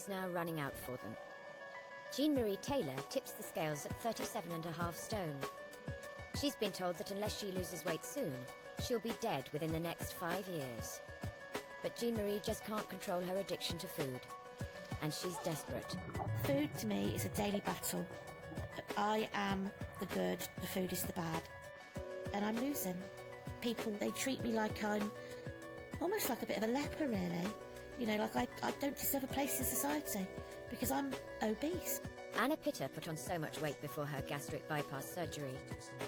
is now running out for them. Jean-Marie Taylor tips the scales at 37.5 stone. She's been told that unless she loses weight soon, she'll be dead within the next 5 years. But Jean-Marie just can't control her addiction to food, and she's desperate. Food to me is a daily battle. I am the good, the food is the bad. And I'm losing. People, they treat me like I'm almost like a bit of a leper, really. You know, like I don't deserve a place in society because I'm obese. Anna Pita put on so much weight before her gastric bypass surgery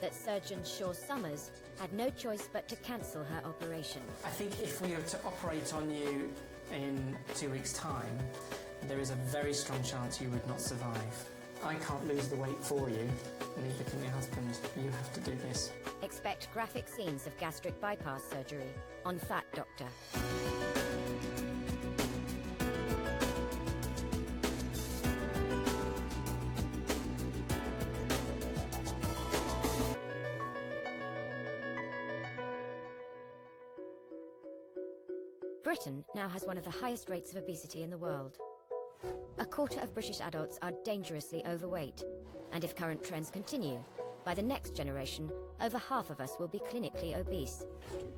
that surgeon Shaw Summers had no choice but to cancel her operation. I think if we were to operate on you in 2 weeks' time, there is a very strong chance you would not survive. I can't lose the weight for you, neither can your husband. You have to do this. Expect graphic scenes of gastric bypass surgery on Fat Doctor. Britain now has one of the highest rates of obesity in the world. A quarter of British adults are dangerously overweight, and if current trends continue, by the next generation, over half of us will be clinically obese.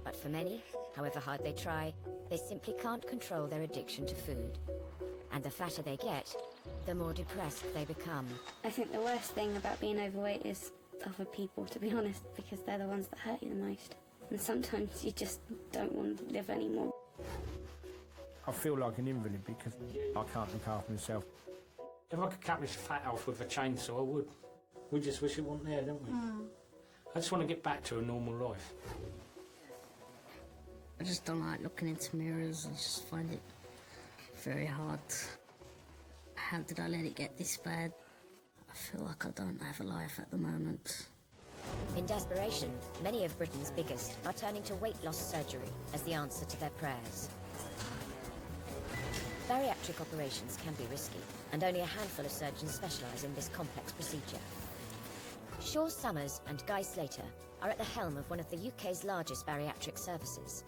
But for many, however hard they try, they simply can't control their addiction to food. And the fatter they get, the more depressed they become. I think the worst thing about being overweight is other people, to be honest, because they're the ones that hurt you the most. And sometimes you just don't want to live anymore. I feel like an invalid because I can't look after myself. If I could cut this fat off with a chainsaw, I would. We just wish it wasn't there, don't we? I just want to get back to a normal life. I just don't like looking into mirrors. I just find it very hard. How did I let it get this bad? I feel like I don't have a life at the moment. In desperation, many of Britain's biggest are turning to weight loss surgery as the answer to their prayers. Bariatric operations can be risky, and only a handful of surgeons specialise in this complex procedure. Shaw Summers and Guy Slater are at the helm of one of the UK's largest bariatric services.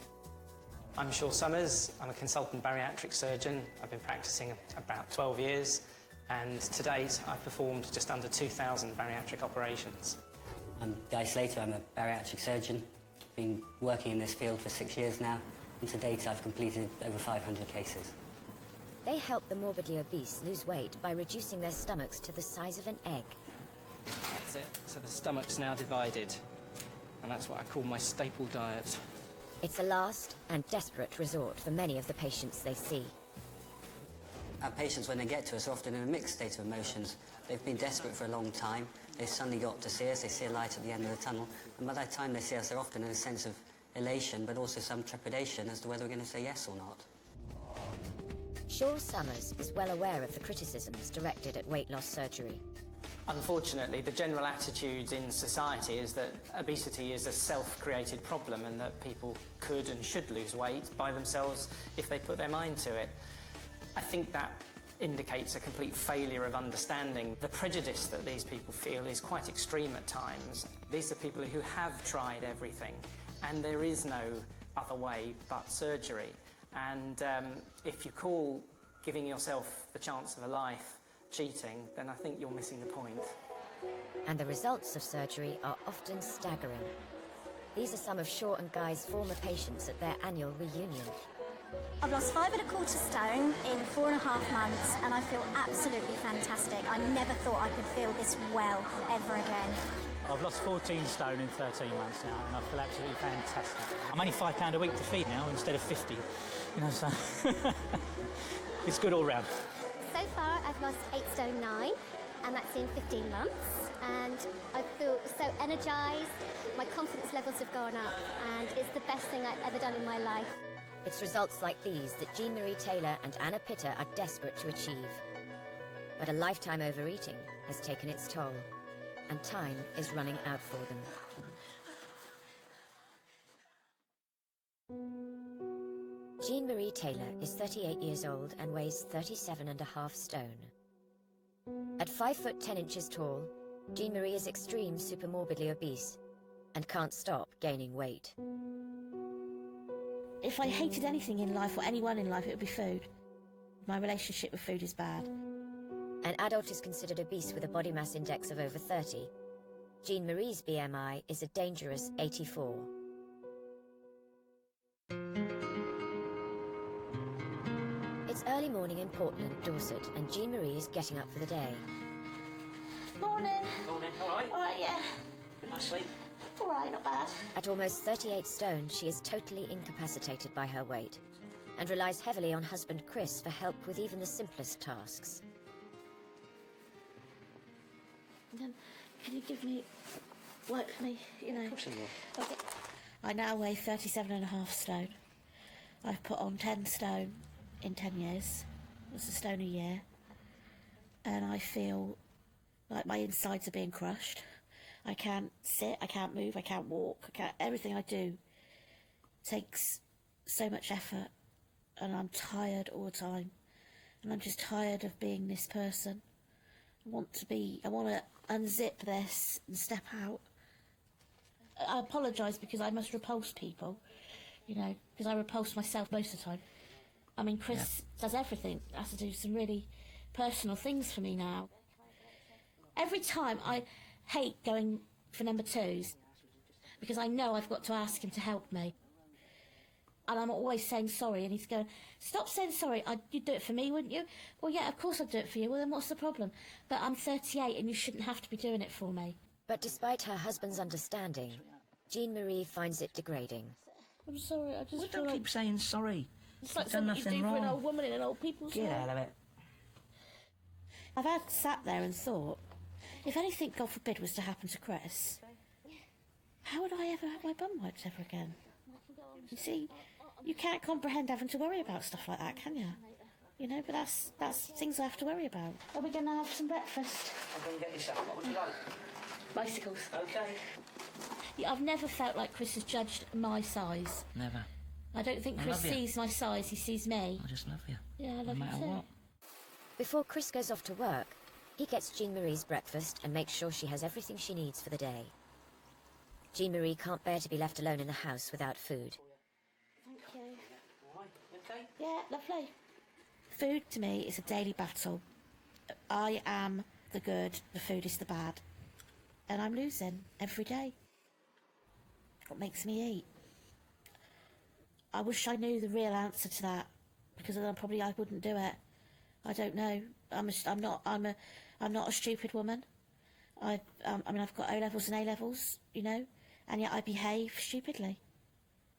I'm Shaw Summers. I'm a consultant bariatric surgeon. I've been practicing about 12 years, and to date I've performed just under 2,000 bariatric operations. I'm Guy Slater. I'm a bariatric surgeon. Been working in this field for 6 years now, and to date I've completed over 500 cases. They help the morbidly obese lose weight by reducing their stomachs to the size of an egg. That's it. So the stomach's now divided, and that's what I call my staple diet. It's a last and desperate resort for many of the patients they see. Our patients, when they get to us, are often in a mixed state of emotions. They've been desperate for a long time. They've suddenly got to see us. They see a light at the end of the tunnel. And by that time they see us, they're often in a sense of elation, but also some trepidation as to whether we're going to say yes or not. Shaw Summers is well aware of the criticisms directed at weight loss surgery. Unfortunately, the general attitude in society is that obesity is a self-created problem and that people could and should lose weight by themselves if they put their mind to it. I think that indicates a complete failure of understanding. The prejudice that these people feel is quite extreme at times. These are people who have tried everything, and there is no other way but surgery. And if you call giving yourself the chance of a life cheating, then I think you're missing the point. And the results of surgery are often staggering. These are some of Shaw and Guy's former patients at their annual reunion. I've lost 5¼ stone in 4.5 months, and I feel absolutely fantastic. I never thought I could feel this well ever again. I've lost 14 stone in 13 months now, and I feel absolutely fantastic. I'm only £5 a week to feed now instead of 50, you know, so it's good all round. So far, I've lost 8 stone 9, and that's in 15 months. And I feel so energised. My confidence levels have gone up, and it's the best thing I've ever done in my life. It's results like these that Jean-Marie Taylor and Anna Pita are desperate to achieve. But a lifetime overeating has taken its toll, and time is running out for them. Jean-Marie Taylor is 38 years old and weighs 37.5 stone. At 5 foot 10 inches tall, Jean-Marie is extreme supermorbidly obese and can't stop gaining weight. If I hated anything in life or anyone in life, it would be food. My relationship with food is bad. An adult is considered obese with a body mass index of over 30. Jean-Marie's BMI is a dangerous 84. It's early morning in Portland, Dorset, and Jean-Marie is getting up for the day. Morning. Morning, all right? All right, yeah. Good night's sleep. All right, not bad. At almost 38 stone, she is totally incapacitated by her weight and relies heavily on husband Chris for help with even the simplest tasks. And then, can you give me, work for me, you know? Of course I will. Okay. I now weigh 37.5 stone. I've put on 10 stone in 10 years. That's a stone a year. And I feel like my insides are being crushed. I can't sit, I can't move, I can't walk, everything I do takes so much effort, and I'm tired all the time. And I'm just tired of being this person. I want to unzip this and step out. I apologise because I must repulse people, you know, because I repulse myself most of the time. I mean, Chris does everything, has to do some really personal things for me now. Every time I hate going for number twos because I know I've got to ask him to help me. And I'm always saying sorry, and he's going, stop saying sorry, you'd do it for me, wouldn't you? Well, yeah, of course I'd do it for you. Well, then what's the problem? But I'm 38 and you shouldn't have to be doing it for me. But despite her husband's understanding, Jean-Marie finds it degrading. I'm sorry, I just Well, feel don't like... keep saying sorry. It's like You've done something you nothing do for an wrong. old woman in an old people's Get home. out of it. I've sat there and thought, if anything, God forbid, was to happen to Chris, how would I ever have my bum wiped ever again? You see, you can't comprehend having to worry about stuff like that, can you? You know, but that's things I have to worry about. Are we going to have some breakfast? I'm going to get you some. What would you like? Bicycles. Okay. Yeah, I've never felt like Chris has judged my size. Never. I don't think I Chris love you. sees my size, he sees me. I just love you. Yeah, I love No you matter too. what. Before Chris goes off to work, he gets Jean-Marie's breakfast and makes sure she has everything she needs for the day. Jean-Marie can't bear to be left alone in the house without food. Thank you. All right, okay? Yeah, lovely. Food to me is a daily battle. I am the good, the food is the bad. And I'm losing every day. What makes me eat? I wish I knew the real answer to that, because then I wouldn't do it. I don't know. I'm not a stupid woman. I've got O levels and A levels, you know, and yet I behave stupidly,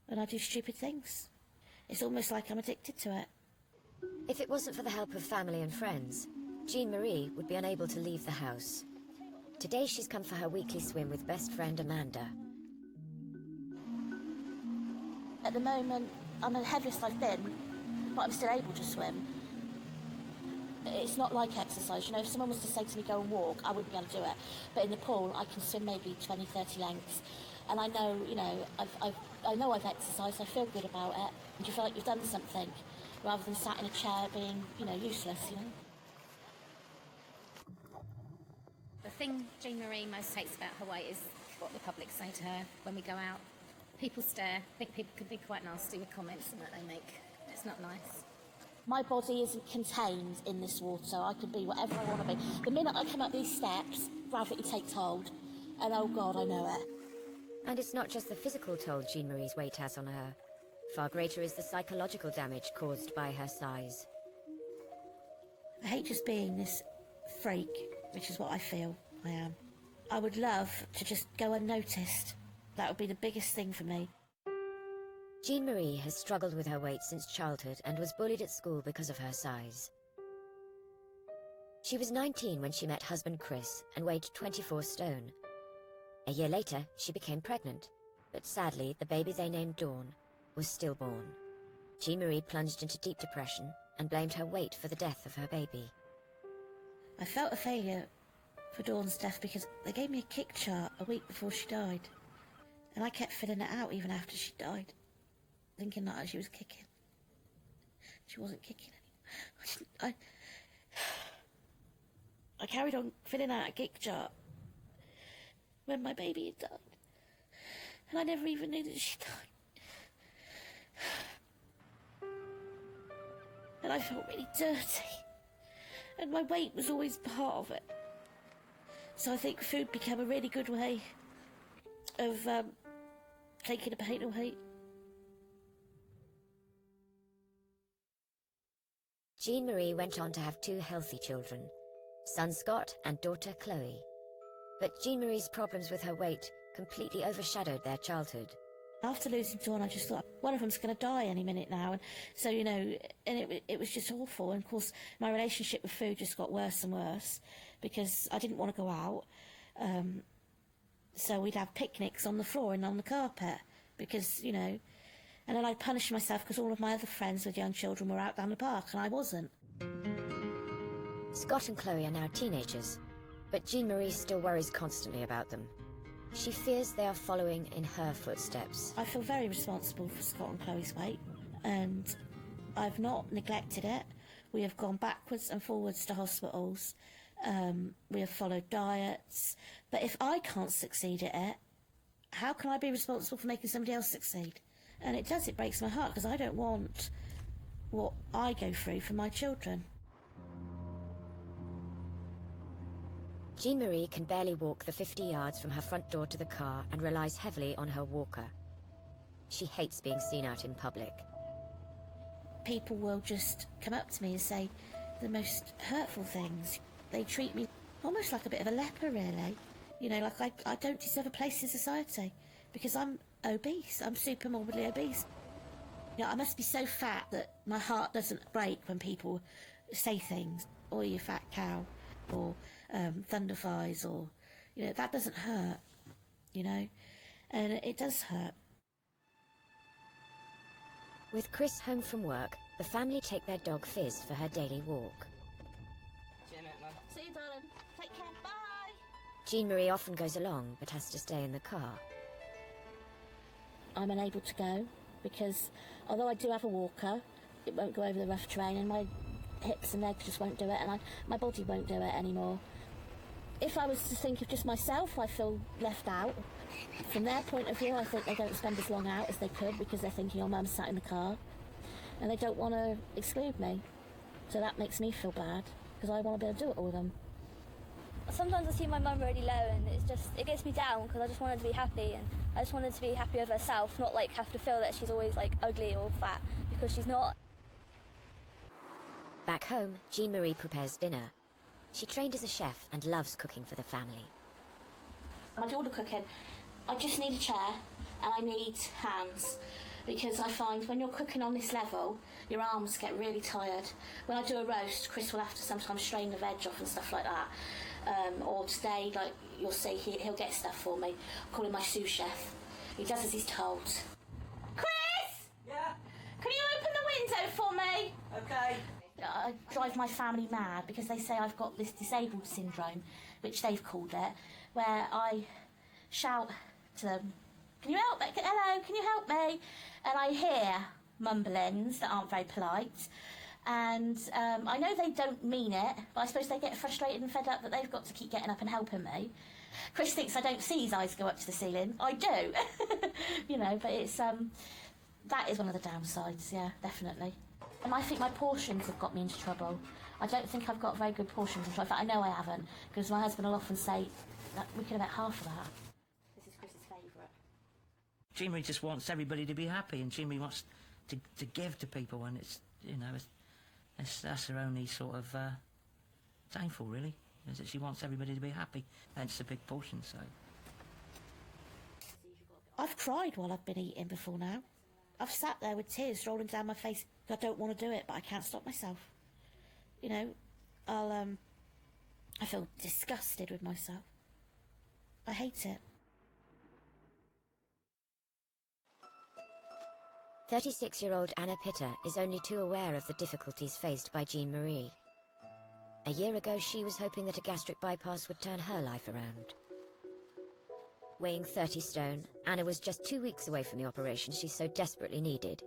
and I do stupid things. It's almost like I'm addicted to it. If it wasn't for the help of family and friends, Jean-Marie would be unable to leave the house. Today she's come for her weekly swim with best friend Amanda. At the moment, I'm the heaviest I've been, but I'm still able to swim. It's not like exercise, you know, if someone was to say to me go and walk, I wouldn't be able to do it. But in the pool, I can swim maybe 20, 30 lengths. And I know, you know, I know I've exercised, I feel good about it. And you feel like you've done something, rather than sat in a chair being, you know, useless, you know. The thing Jean-Marie most hates about her weight is what the public say to her when we go out. People stare. I think people can be quite nasty with comments that they make. It's not nice. My body isn't contained in this water. I can be whatever I want to be. The minute I come up these steps, gravity takes hold. And oh God, I know it. And it's not just the physical toll Jean-Marie's weight has on her. Far greater is the psychological damage caused by her size. I hate just being this freak, which is what I feel I am. I would love to just go unnoticed. That would be the biggest thing for me. Jean-Marie has struggled with her weight since childhood and was bullied at school because of her size. She was 19 when she met husband Chris and weighed 24 stone. A year later, she became pregnant, but sadly, the baby they named Dawn was stillborn. Jean-Marie plunged into deep depression and blamed her weight for the death of her baby. I felt a failure for Dawn's death because they gave me a kick chart a week before she died. And I kept filling it out even after she died, thinking that she was kicking. She wasn't kicking anymore. I carried on filling out a kick chart when my baby had died. And I never even knew that she died. and I felt really dirty. And my weight was always part of it. So I think food became a really good way of taking the pain away. Jean-Marie went on to have 2 healthy children, son Scott and daughter Chloe. But Jean-Marie's problems with her weight completely overshadowed their childhood. After losing Dawn, I just thought, one of them's going to die any minute now. And so, you know, and it was just awful. And, of course, my relationship with food just got worse and worse because I didn't want to go out. So we'd have picnics on the floor and on the carpet because, you know, and then I'd punish myself because all of my other friends with young children were out down the park and I wasn't. Scott and Chloe are now teenagers, but Jean-Marie still worries constantly about them. She fears they are following in her footsteps. I feel very responsible for Scott and Chloe's weight, and I've not neglected it. We have gone backwards and forwards to hospitals. We have followed diets. But if I can't succeed at it, how can I be responsible for making somebody else succeed? And it breaks my heart, because I don't want what I go through for my children. Jean-Marie can barely walk the 50 yards from her front door to the car and relies heavily on her walker. She hates being seen out in public. People will just come up to me and say the most hurtful things. They treat me almost like a bit of a leper, really. You know, like I don't deserve a place in society because I'm obese. I'm super morbidly obese. You know, I must be so fat that my heart doesn't break when people say things, or you fat cow, or thunderflies, or, you know, that doesn't hurt, you know, and it does hurt. With Chris home from work, the family take their dog Fizz for her daily walk. See you, darling. Take care. Bye. Jean-Marie often goes along, but has to stay in the car. I'm unable to go because although I do have a walker, it won't go over the rough terrain, and my hips and legs just won't do it, and my body won't do it anymore. If I was to think of just myself, I feel left out. From their point of view, I think they don't spend as long out as they could because they're thinking, oh, Mum's sat in the car, and they don't want to exclude me. So that makes me feel bad because I want to be able to do it all with them. Sometimes I see my mum really low, and it gets me down because I just want her to be happy, and I just want her to be happy with herself, not like have to feel that she's always like ugly or fat, because she's not. Back home, Jean-Marie prepares dinner. She trained as a chef and loves cooking for the family. I do all the cooking. I just need a chair and I need hands, because I find when you're cooking on this level, your arms get really tired. When I do a roast, Chris will have to sometimes strain the veg off and stuff like that. Or today, like you'll see, he'll get stuff for me. I call him my sous chef. He does as he's told. Chris! Yeah? Can you open the window for me? Okay. I drive my family mad because they say I've got this disabled syndrome, which they've called it, where I shout to them, can you help me? Hello, can you help me? And I hear mumblings that aren't very polite. And I know they don't mean it, but I suppose they get frustrated and fed up that they've got to keep getting up and helping me. Chris thinks I don't see his eyes go up to the ceiling. I do. You know, but it's that is one of the downsides, yeah, definitely. And I think my portions have got me into trouble. I don't think I've got very good portion control. In fact, I know I haven't, because my husband will often say that we could have had half of that. This is Chris's favourite. Jean-Marie just wants everybody to be happy, and Jean-Marie wants to give to people, and it's, you know, that's her only sort of downfall, really, is that she wants everybody to be happy. Hence the big portion, so. I've cried while I've been eating before now. I've sat there with tears rolling down my face. I don't want to do it, but I can't stop myself. You know, I feel disgusted with myself. I hate it. 36-year-old Anna Pita is only too aware of the difficulties faced by Jean-Marie. A year ago, she was hoping that a gastric bypass would turn her life around. Weighing 30 stone, Anna was just 2 weeks away from the operation she so desperately needed.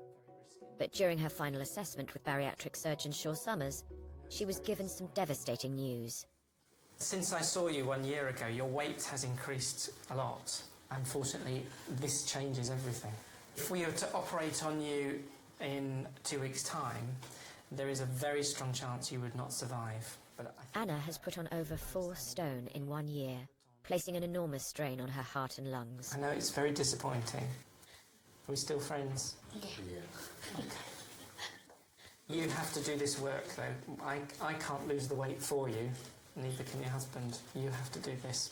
But during her final assessment with bariatric surgeon Shaw Summers, she was given some devastating news. Since I saw you 1 year ago, your weight has increased a lot. Unfortunately, this changes everything. If we were to operate on you in 2 weeks' time, there is a very strong chance you would not survive. But Anna has put on over 4 stone in 1 year, placing an enormous strain on her heart and lungs. I know it's very disappointing. Are we still friends? Yeah. You have to do this work, though. I can't lose the weight for you, neither can your husband. You have to do this.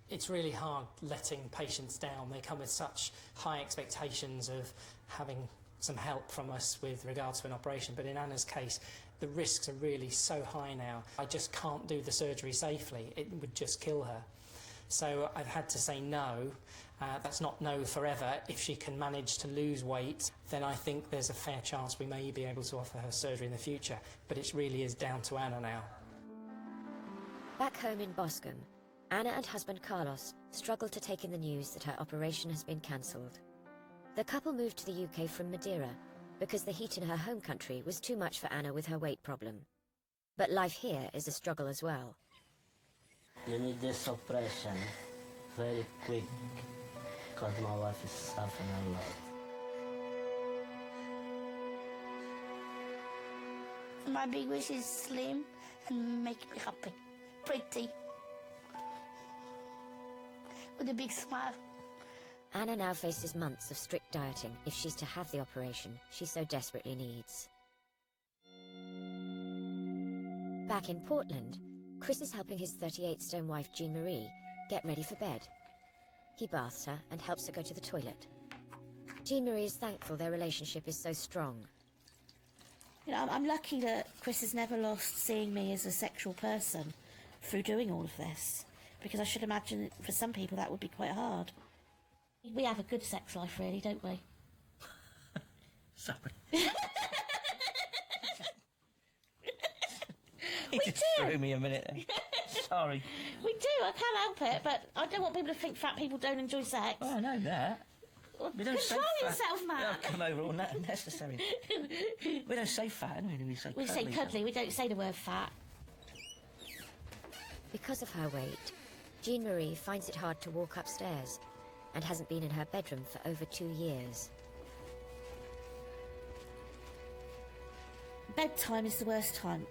It's really hard letting patients down. They come with such high expectations of having some help from us with regards to an operation, but in Anna's case, the risks are really so high now. I just can't do the surgery safely. It would just kill her. So I've had to say no. That's not no forever. If she can manage to lose weight, then I think there's a fair chance we may be able to offer her surgery in the future. But it really is down to Anna now. Back home in Boscombe, Anna and husband Carlos struggle to take in the news that her operation has been cancelled. The couple moved to the UK from Madeira because the heat in her home country was too much for Anna with her weight problem. But life here is a struggle as well. You need this operation very quick because my wife is suffering a lot. My big wish is slim and make me happy. Pretty. With a big smile. Anna now faces months of strict dieting if she's to have the operation she so desperately needs. Back in Portland, Chris is helping his 38-stone wife Jean-Marie get ready for bed. He baths her and helps her go to the toilet. Jean-Marie is thankful their relationship is so strong. You know, I'm lucky that Chris has never lost seeing me as a sexual person through doing all of this, because I should imagine for some people that would be quite hard. We have a good sex life, really, don't we? Sorry. We just do. threw me a minute there. Sorry. We do, I can't help it, but I don't want people to think fat people don't enjoy sex. Oh, I know that. Well, We don't control say fat. yourself, man. I'll come over all unnecessary. We don't say fat, do we? We say cuddly, we don't say the word fat. Because of her weight, Jean-Marie finds it hard to walk upstairs and hasn't been in her bedroom for over 2 years. Bedtime is the worst time.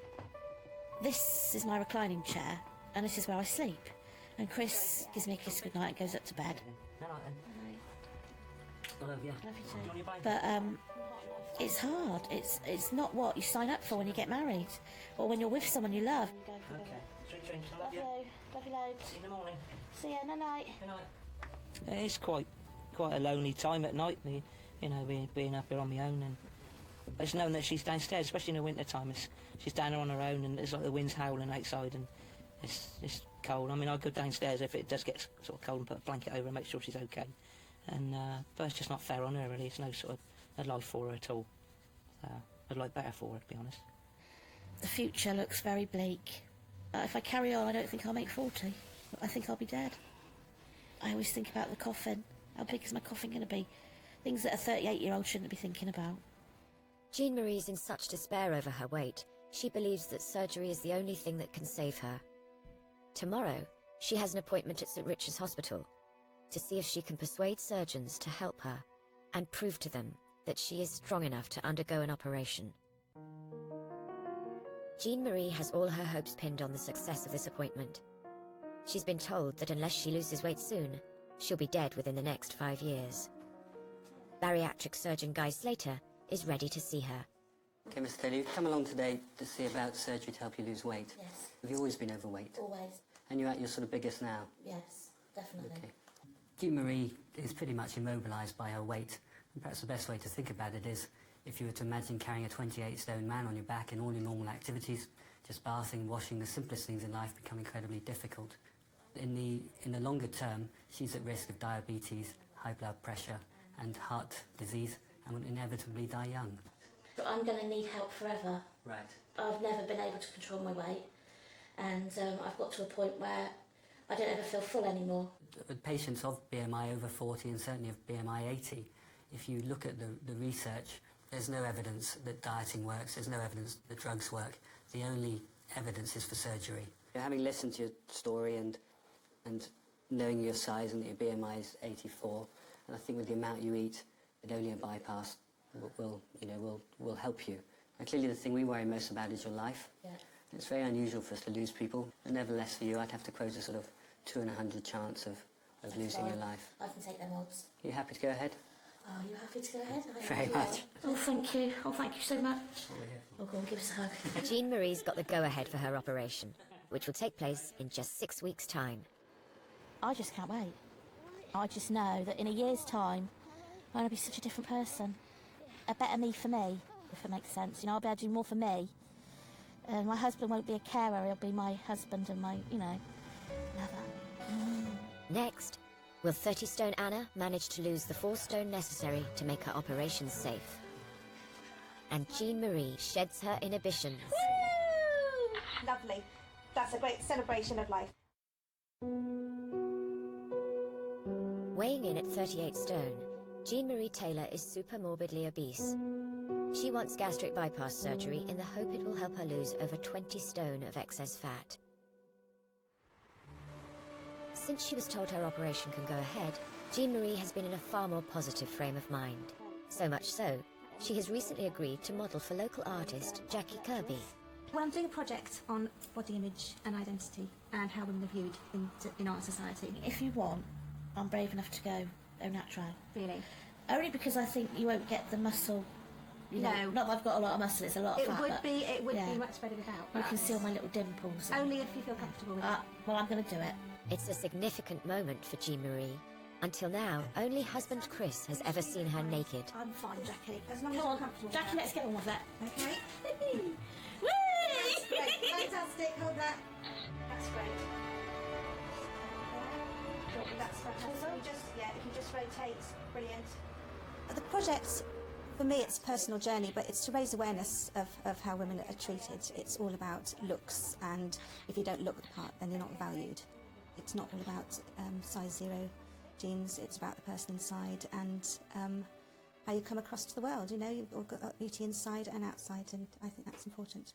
This is my reclining chair, and this is where I sleep. And Chris gives me a kiss goodnight and goes up to bed. I love you. Love you too. But it's hard. It's not what you sign up for when you get married, or when you're with someone you love. Okay. Sweet dreams. I Love you. Love you loads. See you in the morning. See you. Night night. Good night. It's quite a lonely time at night, you know, being up here on my own, and it's known that she's downstairs, especially in the winter time. She's down there on her own, and it's like the wind's howling outside, and it's cold. I mean, I go downstairs if it does get sort of cold and put a blanket over and make sure she's okay. And but it's just not fair on her, really. It's no sort of a life for her at all. I'd like better for her, to be honest. The future looks very bleak. If I carry on, I don't think I'll make 40. I think I'll be dead. I always think about the coffin. How big is my coffin going to be? Things that a 38-year-old shouldn't be thinking about. Jean-Marie's in such despair over her weight, she believes that surgery is the only thing that can save her. Tomorrow, she has an appointment at St Richard's Hospital to see if she can persuade surgeons to help her and prove to them that she is strong enough to undergo an operation. Jean-Marie has all her hopes pinned on the success of this appointment. She's been told that unless she loses weight soon, she'll be dead within the next 5 years. Bariatric surgeon Guy Slater is ready to see her. Okay, Miss Taylor, you've come along today to see about surgery to help you lose weight. Yes. Have you always been overweight? Always. And you're at your sort of biggest now? Yes, definitely. Okay. Jean-Marie is pretty much immobilised by her weight. And perhaps the best way to think about it is if you were to imagine carrying a 28-stone man on your back in all your normal activities, just bathing, washing, the simplest things in life become incredibly difficult. In the longer term, she's at risk of diabetes, high blood pressure and heart disease and will inevitably die young. But I'm going to need help forever. Right. I've never been able to control my weight, and I've got to a point where I don't ever feel full anymore. With patients of BMI over 40 and certainly of BMI 80, if you look at the research, there's no evidence that dieting works, there's no evidence that drugs work. The only evidence is for surgery. Having listened to your story and knowing your size and that your BMI is 84, and I think with the amount you eat, that only a bypass will help you. Clearly the thing we worry most about is your life. Yeah. It's very unusual for us to lose people, but nevertheless for you I'd have to quote a sort of 2 in 100 chance of losing your life. I can take them odds. Are you happy to go ahead? Oh, are you happy to go ahead? Very much. Oh, thank you. Oh, thank you so much. Oh, go on, give us a hug. Jean-Marie's got the go-ahead for her operation, which will take place in just 6 weeks' time. I just can't wait. I just know that in a year's time, I'm going to be such a different person. A better me for me, if it makes sense. You know, I'll be able to do more for me. My husband won't be a carer, he'll be my husband and my, you know, lover. Next, will 30-stone Anna manage to lose the 4 stone necessary to make her operation safe? And Jean-Marie sheds her inhibitions. Woo! Lovely. That's a great celebration of life. Weighing in at 38 stone, Jean-Marie Taylor is super morbidly obese. She wants gastric bypass surgery in the hope it will help her lose over 20 stone of excess fat. Since she was told her operation can go ahead, Jean-Marie has been in a far more positive frame of mind. So much so, she has recently agreed to model for local artist Jackie Kirby. Well, I'm doing a project on body image and identity and how women are viewed in our society. If you want, I'm brave enough to go au naturel. Really? Only because I think you won't get the muscle. You know, not that I've got a lot of muscle, it's a lot of fat. It would be much better without. You can see all my little dimples. Only if you feel comfortable with it. Well, I'm going to do it. It's a significant moment for Jean-Marie. Until now, only husband Chris has ever seen her naked. I'm fine, Jackie. As long as you're comfortable. Jackie, let's get on with it. Okay? Whee! That's great. Fantastic. Hold that. That's great. That's fantastic. If you just rotate, brilliant. The project, for me, it's a personal journey, but it's to raise awareness of how women are treated. It's all about looks, and if you don't look the part, then you're not valued. It's not all about size 0 jeans, it's about the person inside and how you come across to the world. You know, you've all got that beauty inside and outside, and I think that's important.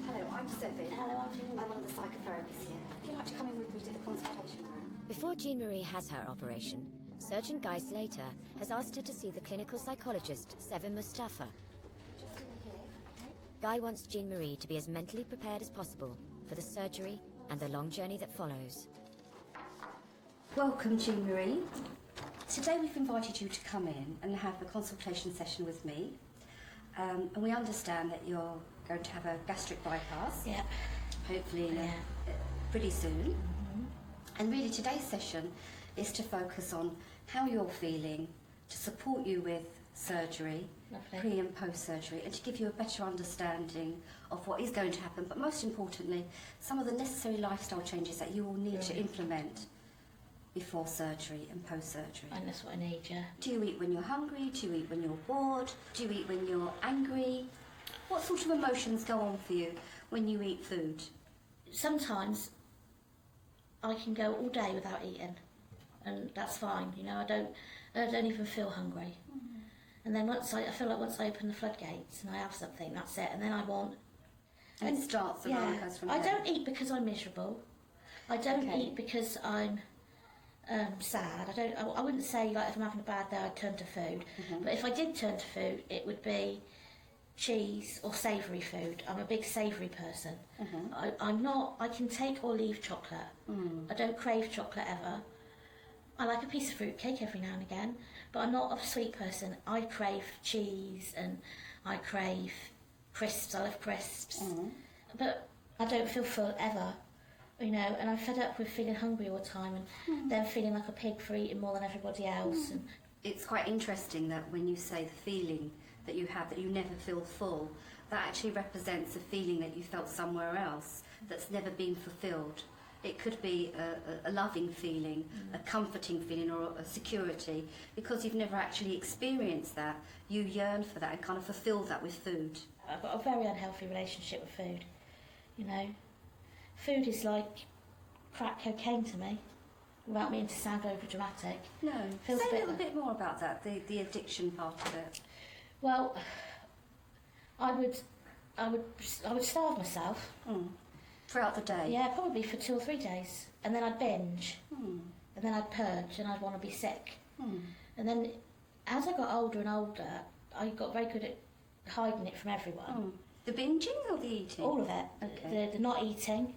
Hello, I'm Sophie. Hello, I'm one of the psychotherapists here. Would you like to come in with me to the consultation room? Before Jean-Marie has her operation, Surgeon Guy Slater has asked her to see the clinical psychologist, Sevin Mustafa. Guy wants Jean-Marie to be as mentally prepared as possible for the surgery and the long journey that follows. Welcome, Jean-Marie. Today we've invited you to come in and have a consultation session with me. And we understand that you're going to have a gastric bypass. Yeah. Hopefully pretty soon. And really today's session is to focus on how you're feeling, to support you with surgery, pre and post surgery, and to give you a better understanding of what is going to happen, but most importantly, some of the necessary lifestyle changes that you will need to implement before surgery and post surgery. And that's what I need, yeah. Do you eat when you're hungry? Do you eat when you're bored? Do you eat when you're angry? What sort of emotions go on for you when you eat food? Sometimes I can go all day without eating, and that's fine. You know, I don't even feel hungry. And then once I feel like once I open the floodgates and I have something, that's it. And then I want. And it starts the roller coaster from I there. don't eat because I'm miserable. I don't eat because I'm sad. I wouldn't say like if I'm having a bad day I'd turn to food. But if I did turn to food, it would be cheese or savoury food. I'm a big savoury person. I'm not. I can take or leave chocolate. I don't crave chocolate ever. I like a piece of fruitcake every now and again, but I'm not a sweet person. I crave cheese and I crave crisps. I love crisps. But I don't feel full ever, you know, and I'm fed up with feeling hungry all the time and then feeling like a pig for eating more than everybody else. And it's quite interesting that when you say the feeling that you have, that you never feel full, that actually represents a feeling that you felt somewhere else that's never been fulfilled. It could be a loving feeling, a comforting feeling, or a security, because you've never actually experienced that. You yearn for that and kind of fulfill that with food. I've got a very unhealthy relationship with food, you know. Food is like crack cocaine to me, without meaning to sound over dramatic. No, Feels say a little bit more about that, the addiction part of it. Well, I would starve myself. Throughout the day? Yeah, probably for 2 or 3 days. And then I'd binge. And then I'd purge and I'd want to be sick. And then as I got older and older, I got very good at hiding it from everyone. Oh. The binging or the eating? All of it. Okay. The not eating,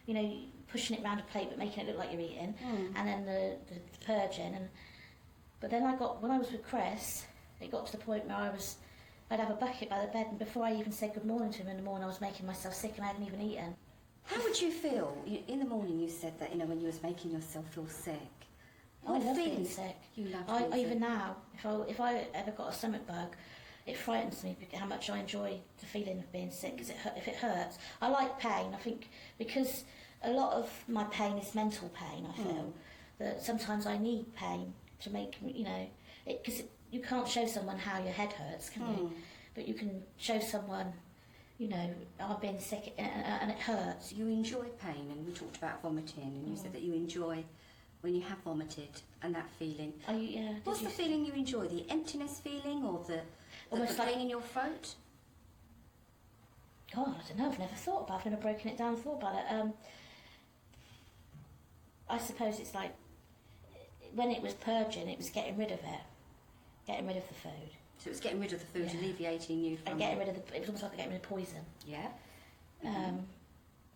you know, pushing it around a plate but making it look like you're eating, and then the purging. But then when I was with Chris, it got to the point where I'd have a bucket by the bed, and before I even said good morning to him in the morning, I was making myself sick and I hadn't even eaten. How would you feel? In the morning you said that, when you was making yourself feel sick. I love being sick. You love being Even sick. now, if I ever got a stomach bug, it frightens me how much I enjoy the feeling of being sick, because if it hurts. I like pain. I think because a lot of my pain is mental pain, I feel, that sometimes I need pain to make, because you can't show someone how your head hurts, can you? But you can show someone, I've been sick and it hurts. You enjoy pain, and we talked about vomiting, and you said that you enjoy when you have vomited and that feeling. What's the feeling you enjoy? The emptiness feeling, or the pain in your throat? God, I don't know. I've never broken it down and thought about it. I suppose it's like when it was purging, it was getting rid of it, getting rid of the food. So it was getting rid of the food, alleviating you from... And getting rid of it was almost like getting rid of poison. Yeah.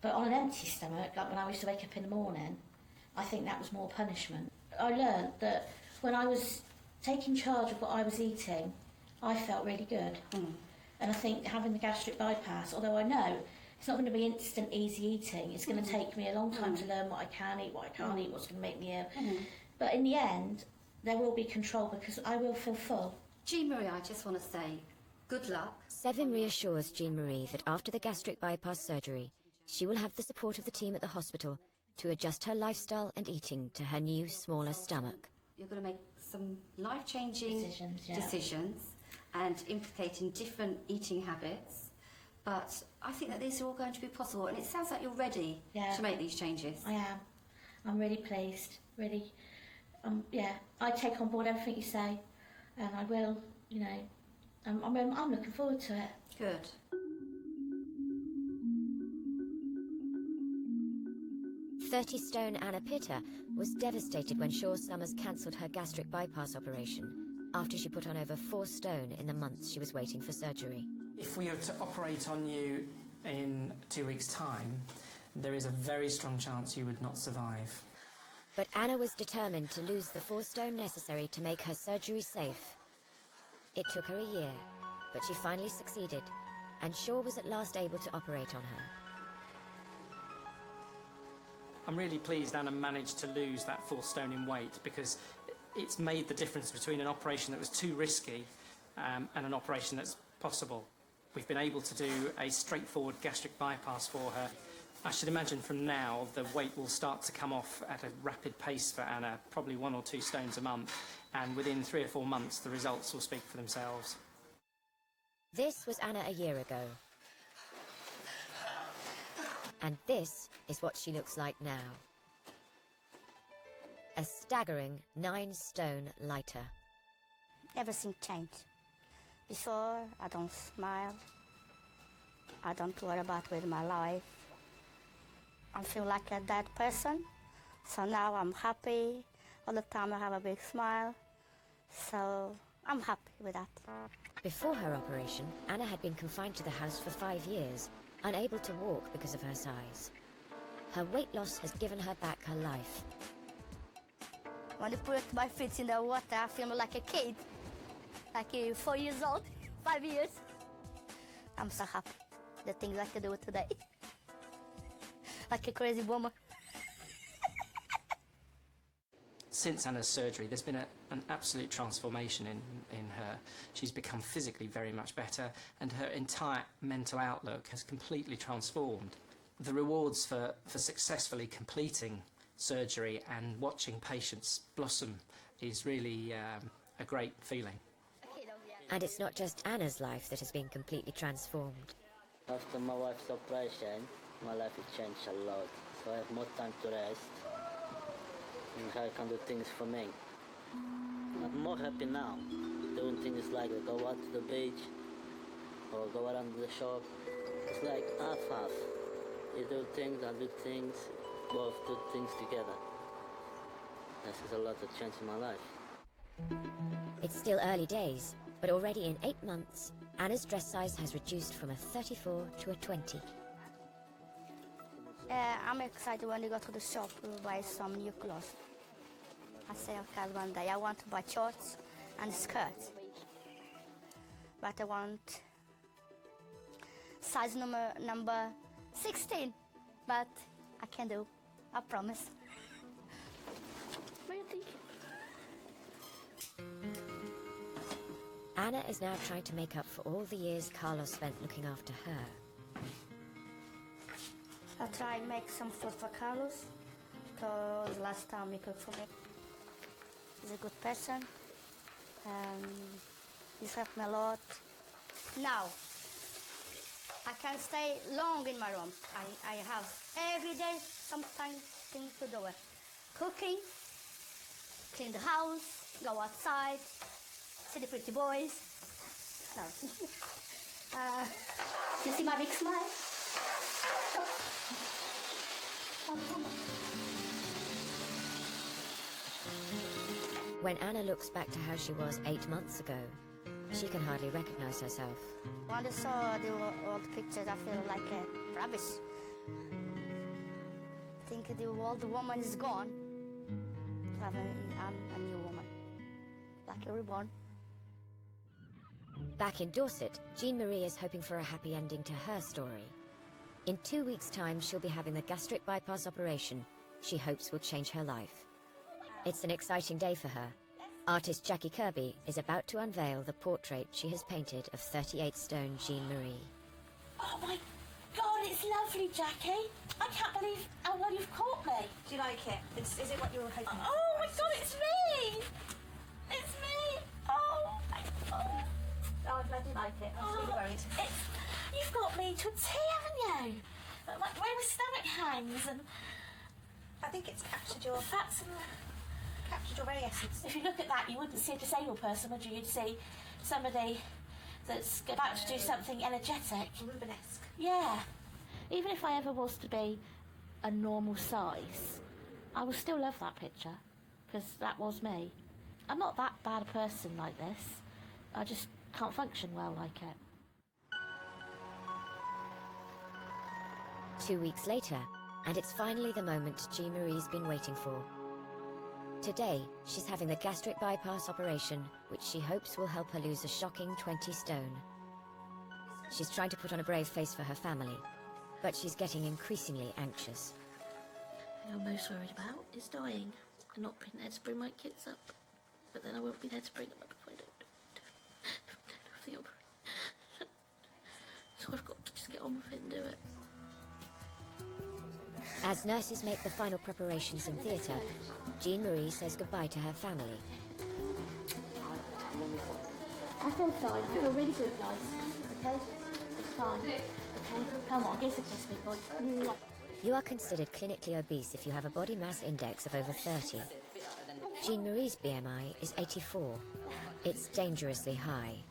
But on an empty stomach, like when I used to wake up in the morning, I think that was more punishment. I learned that when I was taking charge of what I was eating, I felt really good. And I think having the gastric bypass, although I know it's not going to be instant, easy eating, it's going to take me a long time to learn what I can eat, what I can't eat, what's going to make me ill. But in the end, there will be control because I will feel full. Jean-Marie, I just want to say, good luck. Sevin reassures Jean-Marie that after the gastric bypass surgery, she will have the support of the team at the hospital to adjust her lifestyle and eating to her new, smaller stomach. You're going to make some life-changing decisions and implicating different eating habits. But I think that these are all going to be possible, and it sounds like you're ready to make these changes. I am. I'm really pleased. Really, I take on board everything you say, and I will. I'm looking forward to it. Good. "30-stone Anna Pita was devastated when Shaw Summers cancelled her gastric bypass operation after she put on over 4 stone in the months she was waiting for surgery. If we were to operate on you in 2 weeks' time, there is a very strong chance you would not survive. But Anna was determined to lose the 4 stone necessary to make her surgery safe. It took her a year, but she finally succeeded, and Shaw was at last able to operate on her. I'm really pleased Anna managed to lose that 4 stone in weight, because it's made the difference between an operation that was too risky and an operation that's possible. We've been able to do a straightforward gastric bypass for her. I should imagine from now the weight will start to come off at a rapid pace for Anna, probably 1 or 2 stones a month, and within 3 or 4 months the results will speak for themselves. This was Anna a year ago. And this is what she looks like now. A staggering 9 stone lighter. Everything changed. Before, I don't smile. I don't worry about with my life. I feel like a dead person. So now I'm happy. All the time I have a big smile. So I'm happy with that. Before her operation, Anna had been confined to the house for 5 years, unable to walk because of her size. Her weight loss has given her back her life. When I put my feet in the water, I feel like a kid. Like 4 years old, 5 years. I'm so happy. The things I can do today. Like a crazy woman. Since Anna's surgery, there's been an absolute transformation in her. She's become physically very much better, and her entire mental outlook has completely transformed. The rewards for successfully completing surgery and watching patients blossom is really a great feeling. And it's not just Anna's life that has been completely transformed. After my wife's operation, my life has changed a lot. So I have more time to rest, and I can do things for me. I'm more happy now, doing things like go out to the beach, or go around the shop. It's like half-half. You do things, I do things, both do things together. This is a lot of change in my life. It's still early days, but already in 8 months, Anna's dress size has reduced from a 34 to a 20. I'm excited when I go to the shop to buy some new clothes. I say, okay, one day I want to buy shorts and skirts. But I want size number 16. But I can do, I promise. Anna is now trying to make up for all the years Carlos spent looking after her. I'll try and make some food for Carlos, because last time he cooked for me. He's a good person, and he's helped me a lot. Now, I can stay long in my room. I have every day something to do it. Cooking, clean the house, go outside, see the pretty boys. No. You see my big smile? When Anna looks back to how she was 8 months ago, she can hardly recognize herself. When I saw the old pictures, I feel like rubbish. I think the old woman is gone. I'm a new woman, like a reborn. Back in Dorset, Jean-Marie is hoping for a happy ending to her story. In 2 weeks' time, she'll be having the gastric bypass operation she hopes will change her life. It's an exciting day for her. Artist Jackie Kirby is about to unveil the portrait she has painted of 38-stone Jean-Marie. Oh my God, it's lovely, Jackie. I can't believe how well you've caught me. Do you like it? Is it what you were hoping for? Oh my God, it's me! It's me! Oh my God. Oh, I'm glad you like it. I was really worried. You've got me to a T, haven't you? Like the way my stomach hangs, and I think it's captured your very essence. If you look at that, you wouldn't see a disabled person, would you? You'd see somebody that's about to do something energetic. Rubenesque. Yeah. Even if I ever was to be a normal size, I would still love that picture, because that was me. I'm not that bad a person like this. I just can't function well like it. 2 weeks later, and it's finally the moment Jean-Marie's been waiting for. Today, she's having the gastric bypass operation, which she hopes will help her lose a shocking 20 stone. She's trying to put on a brave face for her family, but she's getting increasingly anxious. What I'm most worried about is dying and not being there to bring my kids up. But then I won't be there to bring them up if I don't have the operation. So I've got to just get on with it and do it. As nurses make the final preparations in theatre, Jean-Marie says goodbye to her family. I feel fine. I feel really good, guys. Okay? It's fine. Okay? Come on, give us a kiss, big boy. You are considered clinically obese if you have a body mass index of over 30. Jean-Marie's BMI is 84. It's dangerously high.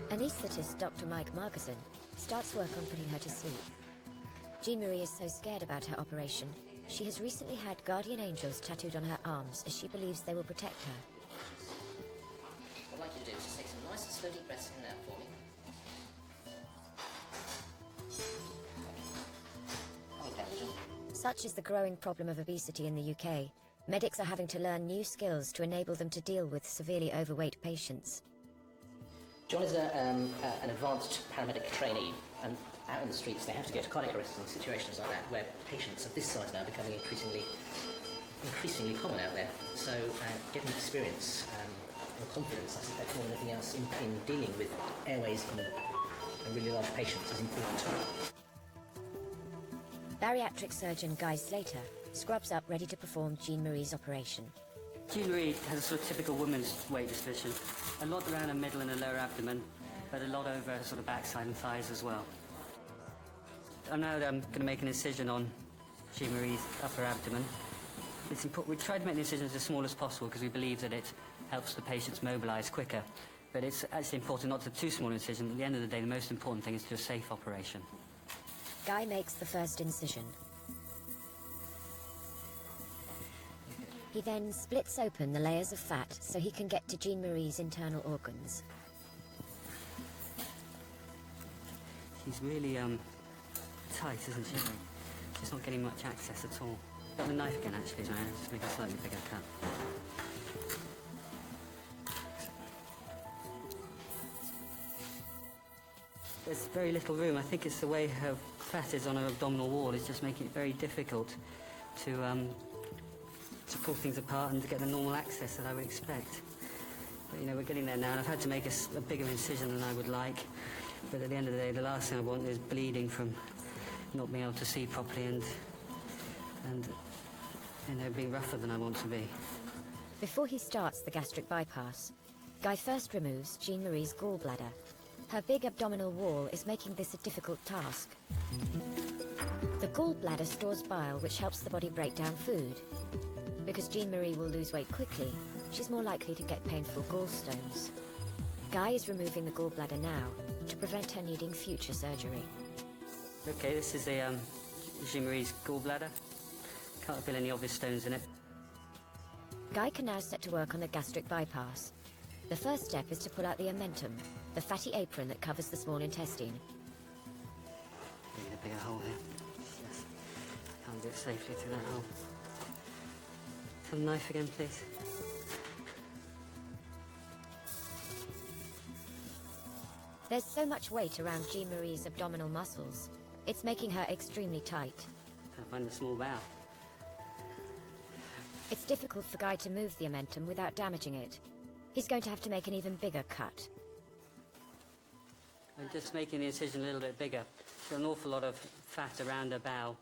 Anaesthetist Dr. Mike Margerson starts work on putting her to sleep. Jean-Marie is so scared about her operation, she has recently had guardian angels tattooed on her arms as she believes they will protect her. What I'd like you to do is just take some nice and slow deep breaths in there for me. Such is the growing problem of obesity in the UK. Medics are having to learn new skills to enable them to deal with severely overweight patients. John is an advanced paramedic trainee, and out in the streets they have to go to cardiac arrest in situations like that, where patients of this size now are becoming increasingly common out there. So getting experience and confidence, I suspect more than anything else, in dealing with airways and really large patients is important. Bariatric surgeon Guy Slater scrubs up ready to perform Jean-Marie's operation. Jean-Marie has a sort of typical woman's weight distribution. A lot around her middle and her lower abdomen, but a lot over her sort of backside and thighs as well. I know that I'm going to make an incision on Jean-Marie's upper abdomen. It's important. We try to make the incision as small as possible because we believe that it helps the patients mobilise quicker. But it's actually important not to do too small an incision. At the end of the day, the most important thing is to do a safe operation. Guy makes the first incision. He then splits open the layers of fat so he can get to Jean-Marie's internal organs. She's really tight, isn't she? She's not getting much access at all. Got the knife again, actually, so I'll just make a slightly bigger cut. There's very little room. I think it's the way her fat is on her abdominal wall is just making it very difficult to pull things apart and to get the normal access that I would expect. But, you know, we're getting there now, and I've had to make a bigger incision than I would like. But at the end of the day, the last thing I want is bleeding from not being able to see properly and you know, being rougher than I want to be. Before he starts the gastric bypass, Guy first removes Jean-Marie's gallbladder. Her big abdominal wall is making this a difficult task. The gallbladder stores bile, which helps the body break down food. Because Jean-Marie will lose weight quickly, she's more likely to get painful gallstones. Guy is removing the gallbladder now to prevent her needing future surgery. Okay, this is Jean-Marie's gallbladder. Can't feel any obvious stones in it. Guy can now set to work on the gastric bypass. The first step is to pull out the omentum, the fatty apron that covers the small intestine. Need a bigger hole here. Yes. Can't do it safely through that hole. Have a knife again, please. There's so much weight around Jean-Marie's abdominal muscles. It's making her extremely tight. Can't find the small bowel. It's difficult for Guy to move the omentum without damaging it. He's going to have to make an even bigger cut. I'm just making the incision a little bit bigger. She's got an awful lot of fat around her bowel,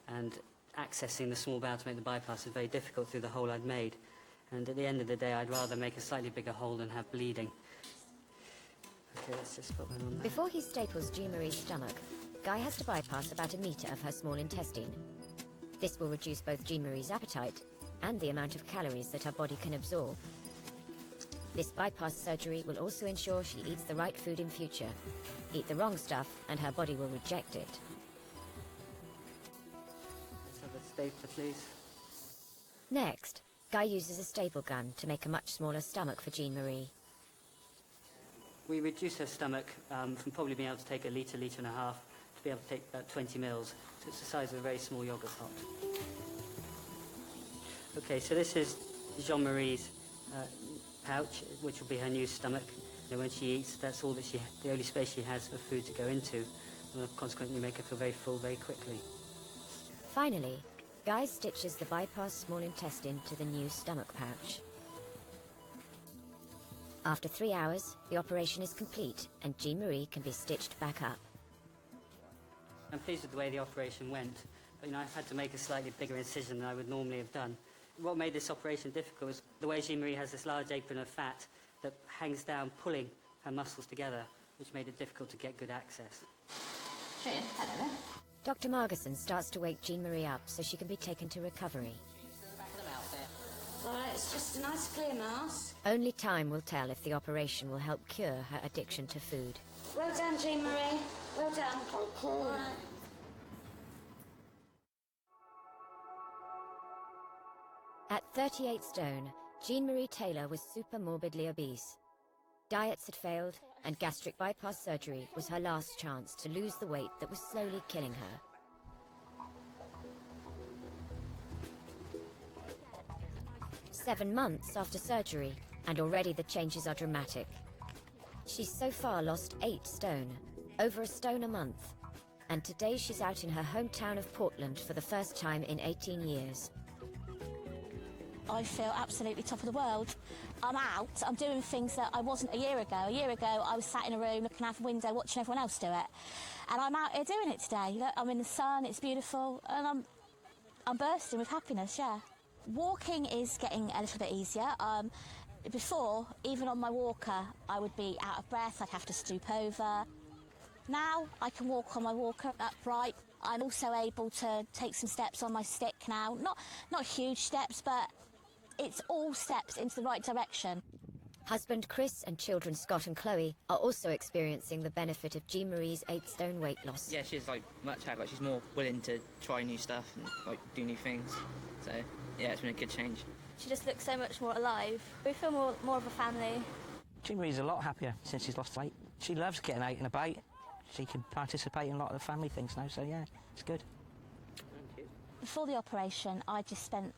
and accessing the small bowel to make the bypass is very difficult through the hole I'd made. And at the end of the day, I'd rather make a slightly bigger hole than have bleeding. Okay, let's just put that on there. Before he staples Jean-Marie's stomach, Guy has to bypass about 1 metre of her small intestine. This will reduce both Jean-Marie's appetite and the amount of calories that her body can absorb. This bypass surgery will also ensure she eats the right food in future. Eat the wrong stuff and her body will reject it. Let's have a stapler, please. Next, Guy uses a staple gun to make a much smaller stomach for Jean-Marie. We reduce her stomach from probably being able to take a litre, litre and a half, to be able to take about 20 mils. So it's the size of a very small yogurt pot. Okay, so this is Jean-Marie's pouch, which will be her new stomach. You know, when she eats, that's all that the only space she has for food to go into, and consequently make her feel very full very quickly. Finally, Guy stitches the bypass small intestine to the new stomach pouch. After 3 hours, the operation is complete and Jean-Marie can be stitched back up. I'm pleased with the way the operation went, but I've had to make a slightly bigger incision than I would normally have done. What made this operation difficult was the way Jean-Marie has this large apron of fat that hangs down, pulling her muscles together, which made it difficult to get good access. Hello. Dr. Margerson starts to wake Jean-Marie up so she can be taken to recovery. Alright, it's just a nice clear mask. Only time will tell if the operation will help cure her addiction to food. Well done, Jean-Marie. Well done. All right. At 38 stone, Jean-Marie Taylor was super morbidly obese. Diets had failed, and gastric bypass surgery was her last chance to lose the weight that was slowly killing her. 7 months after surgery, and already the changes are dramatic. She's so far lost 8 stone, over 1 stone a month, and today she's out in her hometown of Portland for the first time in 18 years. I feel absolutely top of the world. I'm out, I'm doing things that I wasn't a year ago. A year ago, I was sat in a room looking out the window watching everyone else do it. And I'm out here doing it today. Look, I'm in the sun, it's beautiful, and I'm bursting with happiness, yeah. Walking is getting a little bit easier. Before, even on my walker, I would be out of breath, I'd have to stoop over. Now, I can walk on my walker upright. I'm also able to take some steps on my stick now. Not huge steps, but it's all steps into the right direction. Husband Chris and children Scott and Chloe are also experiencing the benefit of Jean-Marie's 8 stone weight loss. Yeah, she's much happier. She's more willing to try new stuff and do new things. So yeah, it's been a good change. She just looks so much more alive. We feel more of a family. Jean Marie's a lot happier since she's lost weight. She loves getting out and about. She can participate in a lot of the family things now, so yeah, it's good. Before the operation, I just spent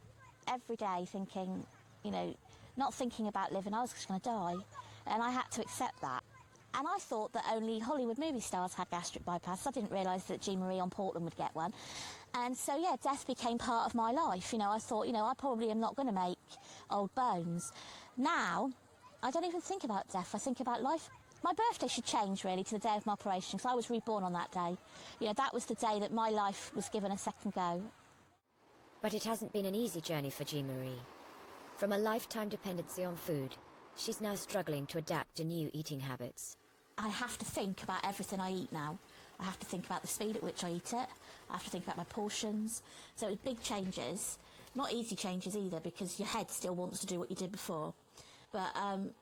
every day thinking, you know, not thinking about living. I was just going to die, and I had to accept that. And I thought that only Hollywood movie stars had gastric bypass. I didn't realise that Jean Marie on Portland would get one. And so, yeah, death became part of my life. You know, I thought, you know, I probably am not going to make old bones. Now, I don't even think about death. I think about life. My birthday should change, really, to the day of my operation, because I was reborn on that day. You know, that was the day that my life was given a second go. But it hasn't been an easy journey for Jean Marie. From a lifetime dependency on food, she's now struggling to adapt to new eating habits. I have to think about everything I eat now. I have to think about the speed at which I eat it. I have to think about my portions. So it's big changes. Not easy changes either, because your head still wants to do what you did before. But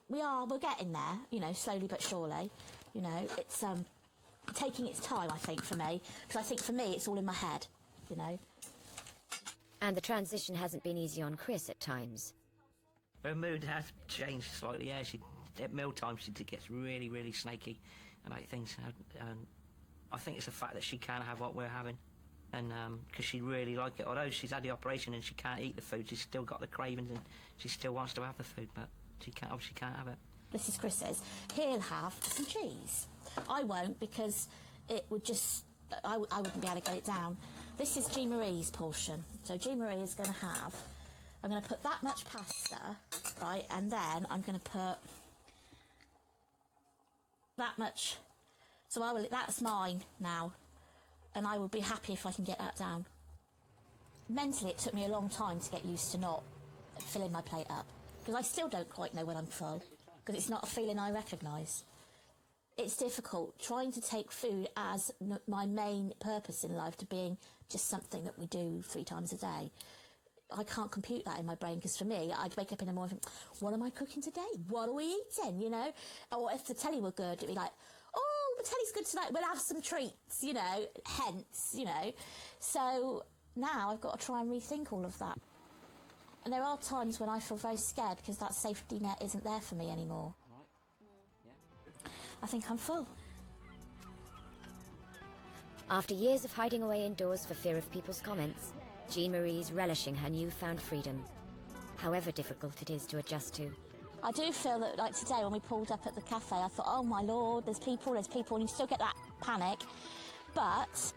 we're getting there, you know, slowly but surely. You know, it's taking its time, I think, for me. Because I think for me, it's all in my head, you know. And the transition hasn't been easy on Chris at times. Her mood has changed slightly, yeah. At mealtime, she gets really, really snaky about things. And I think it's the fact that she can't have what we're having. And because she really likes it. Although she's had the operation and she can't eat the food, she's still got the cravings and she still wants to have the food, but she obviously can't have it. This is Chris's. He'll have some cheese. I won't, because it would just... I wouldn't be able to get it down. This is Jean Marie's portion. So Jean Marie is going to have... I'm going to put that much pasta, right, and then I'm going to put that much. So that's mine now, and I will be happy if I can get that down. Mentally, it took me a long time to get used to not filling my plate up, because I still don't quite know when I'm full, because it's not a feeling I recognise. It's difficult trying to take food as my main purpose in life to being just something that we do 3 times a day. I can't compute that in my brain, because for me, I'd wake up in the morning and think, what am I cooking today? What are we eating, you know? Or if the telly were good, it'd be like, oh, the telly's good tonight, we'll have some treats, you know, hence, you know. So now I've got to try and rethink all of that. And there are times when I feel very scared because that safety net isn't there for me anymore. I think I'm full. After years of hiding away indoors for fear of people's comments, Jean Marie's relishing her newfound freedom, however difficult it is to adjust to. I do feel that, like today, when we pulled up at the cafe, I thought, oh my lord, there's people, and you still get that panic. But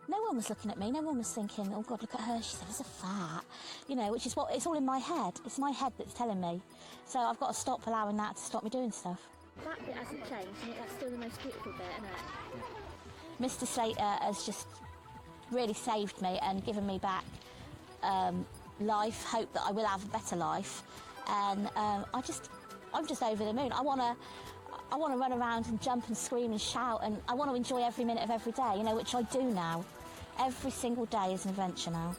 no one was looking at me, no one was thinking, oh God, look at her, she's ever so fat. You know, which is what, it's all in my head. It's my head that's telling me. So I've got to stop allowing that to stop me doing stuff. That bit hasn't changed, and that's still the most beautiful bit, isn't it? Mr. Slater has just really saved me and given me back life, hope that I will have a better life. And I'm just over the moon. I want to run around and jump and scream and shout, and I want to enjoy every minute of every day, you know, which I do now. Every single day is an adventure now.